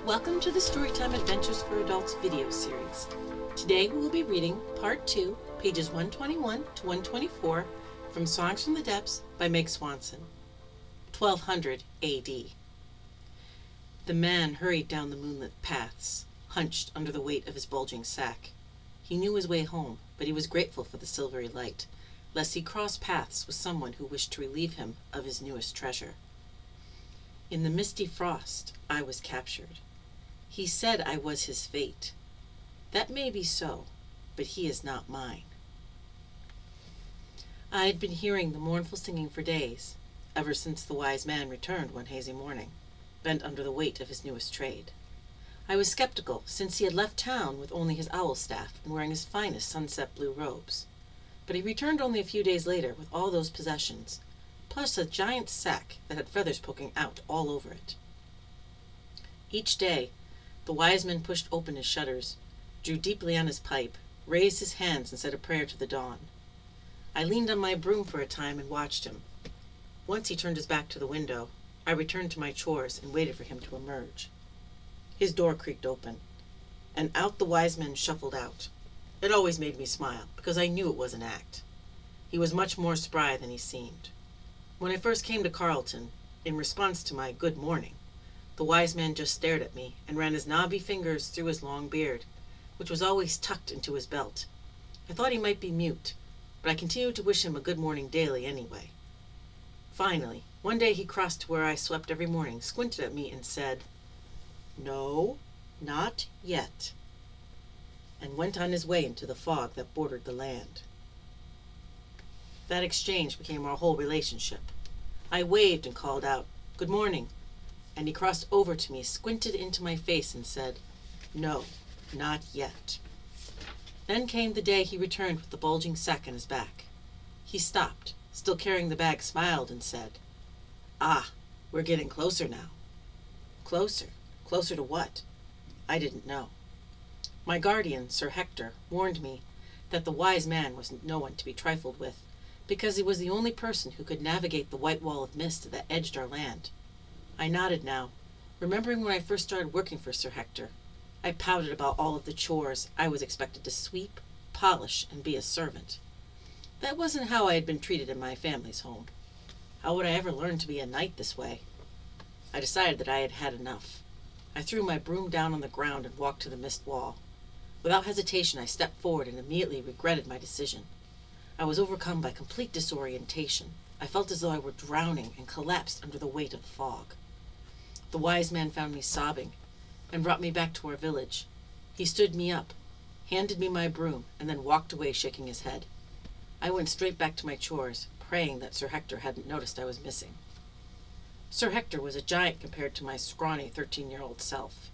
Welcome to the Storytime Adventures for Adults video series. Today we will be reading Part 2, pages 121 to 124 from Songs from the Depths by Meg Swanson, 1200 A.D. The man hurried down the moonlit paths, hunched under the weight of his bulging sack. He knew his way home, but he was grateful for the silvery light, lest he cross paths with someone who wished to relieve him of his newest treasure. In the misty frost, I was captured. He said I was his fate. That may be so, but he is not mine. I had been hearing the mournful singing for days, ever since the wise man returned one hazy morning, bent under the weight of his newest trade. I was skeptical, since he had left town with only his owl staff and wearing his finest sunset blue robes. But he returned only a few days later with all those possessions, plus a giant sack that had feathers poking out all over it. Each day, the wise man pushed open his shutters, drew deeply on his pipe, raised his hands and said a prayer to the dawn. I leaned on my broom for a time and watched him. Once he turned his back to the window, I returned to my chores and waited for him to emerge. His door creaked open, and out the wise man shuffled out. It always made me smile, because I knew it was an act. He was much more spry than he seemed. When I first came to Carlton, in response to my good morning, the wise man just stared at me and ran his knobby fingers through his long beard, which was always tucked into his belt. I thought he might be mute, but I continued to wish him a good morning daily anyway. Finally, one day he crossed to where I swept every morning, squinted at me and said, "No, not yet," and went on his way into the fog that bordered the land. That exchange became our whole relationship. I waved and called out, "Good morning," and he crossed over to me, squinted into my face, and said, "No, not yet." Then came the day he returned with the bulging sack on his back. He stopped, still carrying the bag, smiled, and said, "Ah, we're getting closer now." Closer? Closer to what? I didn't know. My guardian, Sir Hector, warned me that the wise man was no one to be trifled with, because he was the only person who could navigate the white wall of mist that edged our land. I nodded now, remembering when I first started working for Sir Hector. I pouted about all of the chores I was expected to sweep, polish, and be a servant. That wasn't how I had been treated in my family's home. How would I ever learn to be a knight this way? I decided that I had had enough. I threw my broom down on the ground and walked to the mist wall. Without hesitation, I stepped forward and immediately regretted my decision. I was overcome by complete disorientation. I felt as though I were drowning and collapsed under the weight of the fog. The wise man found me sobbing and brought me back to our village. He stood me up, handed me my broom, and then walked away shaking his head. I went straight back to my chores, praying that Sir Hector hadn't noticed I was missing. Sir Hector was a giant compared to my scrawny 13-year-old self.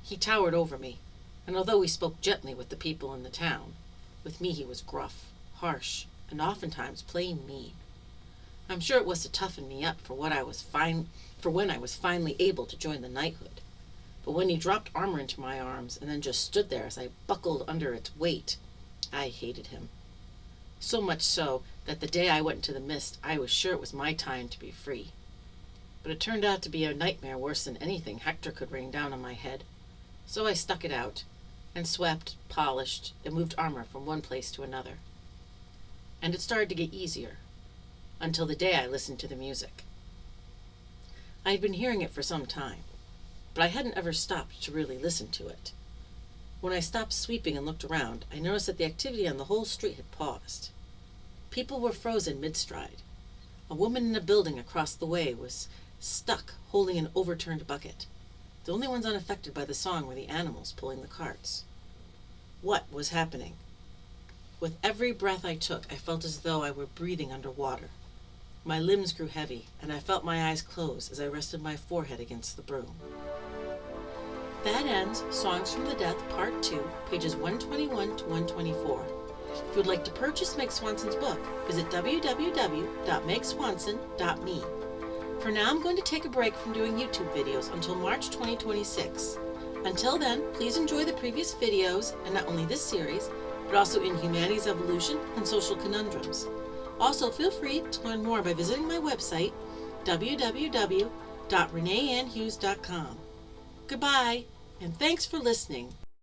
He towered over me, and although he spoke gently with the people in the town, with me he was gruff, harsh, and oftentimes plain mean. I'm sure it was to toughen me up for when I was finally able to join the knighthood. But when he dropped armor into my arms and then just stood there as I buckled under its weight, I hated him. So much so that the day I went into the mist, I was sure it was my time to be free. But it turned out to be a nightmare worse than anything Hector could rain down on my head. So I stuck it out, and swept, polished, and moved armor from one place to another. And it started to get easier, until the day I listened to the music. I had been hearing it for some time, but I hadn't ever stopped to really listen to it. When I stopped sweeping and looked around, I noticed that the activity on the whole street had paused. People were frozen mid-stride. A woman in a building across the way was stuck holding an overturned bucket. The only ones unaffected by the song were the animals pulling the carts. What was happening? With every breath I took, I felt as though I were breathing underwater. My limbs grew heavy, and I felt my eyes close as I rested my forehead against the broom. That ends Songs from the Depths, Part 2, pages 121 to 124. If you would like to purchase Meg Swanson's book, visit www.megswanson.me. For now, I'm going to take a break from doing YouTube videos until March 2026. Until then, please enjoy the previous videos, and not only this series, but also In Humanity's Evolution and Social Conundrums. Also, feel free to learn more by visiting my website, www.reneeannhughes.com. Goodbye. And thanks for listening.